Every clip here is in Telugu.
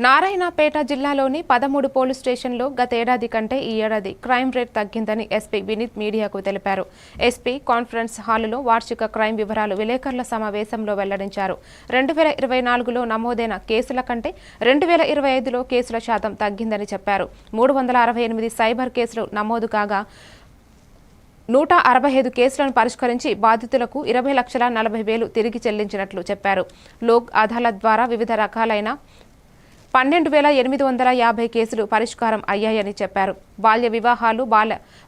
నారాయణపేట జిల్లాలోని 13 పోలీస్ స్టేషన్లో గత ఏడాది కంటే ఈ ఏడాది క్రైమ్ రేట్ తగ్గిందని ఎస్పీ వినీత్ మీడియాకు తెలిపారు. ఎస్పీ కాన్ఫరెన్స్ హాలులో వార్షిక క్రైమ్ వివరాలు విలేకరుల సమావేశంలో వెల్లడించారు. 2024లో నమోదైన కేసుల కంటే 2025లో కేసుల శాతం తగ్గిందని చెప్పారు. 368 సైబర్ కేసులు నమోదు కాగా 165 కేసులను పరిష్కరించి బాధితులకు 20,40,000 తిరిగి చెల్లించినట్లు చెప్పారు. లోక్ అదాలత్ ద్వారా వివిధ రకాలైన 12,850 కేసులు పరిష్కారం అయ్యాయని చెప్పారు. బాల్య వివాహాలు,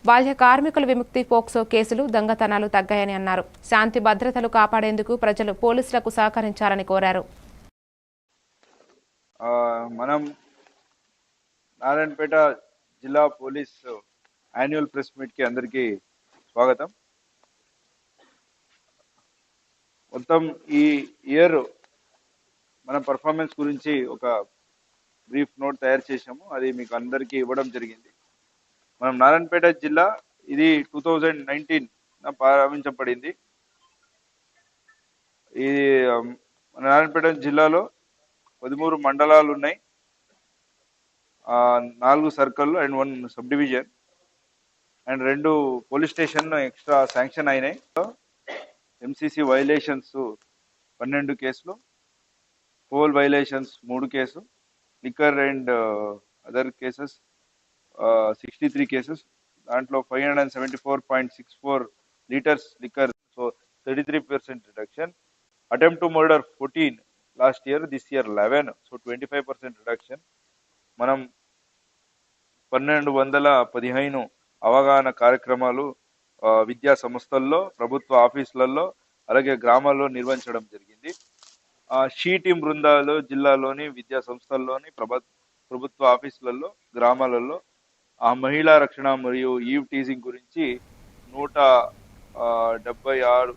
బాల్య కార్మికుల విముక్తి, పోక్సో కేసులు, దొంగతనాలు తగ్గాయని అన్నారు. శాంతి భద్రతలు కాపాడేందుకు ప్రజలు పోలీసులకు సహకరించాలని కోరారు. మనం నారాయణపేట జిల్లా పోలీస్ యాన్యువల్ ప్రెస్ మీట్ కి అందరికీ స్వాగతం. మొత్తం ఈ ఇయర్ మన పర్ఫార్మెన్స్ గురించి ఒక బ్రీఫ్ నోట్ తయారు చేశాము. అది మీకు అందరికీ ఇవ్వడం జరిగింది. మనం నారాయణపేట జిల్లా ఇది 2019 ప్రారంభించబడింది. ఇది నారాయణపేట జిల్లాలో 13 మండలాలు ఉన్నాయి, 4 సర్కిళ్ళు and 1 sub division and 2 police station extra sanction అయినాయి. ఎంసీసీ వైలేషన్స్ 12 కేసులు, poll violations 3 case, liquor and other cases 63 cases. దాంట్లో 574.64 litres liquor, so 33% reduction. Attempt to murder 14 last year, this year 11, so 25% reduction. మనం 1215 అవగాహన కార్యక్రమాలు విద్యా సంస్థల్లో, ప్రభుత్వ ఆఫీసులలో, అలాగే గ్రామాల్లో నిర్వహించడం జరిగింది. షీ టీం బృందాలు జిల్లాలోని విద్యా సంస్థల్లోని, ప్రభుత్వ ఆఫీసులలో, గ్రామాలలో మహిళా రక్షణ మరియు ఈవ్ టీజింగ్ గురించి 176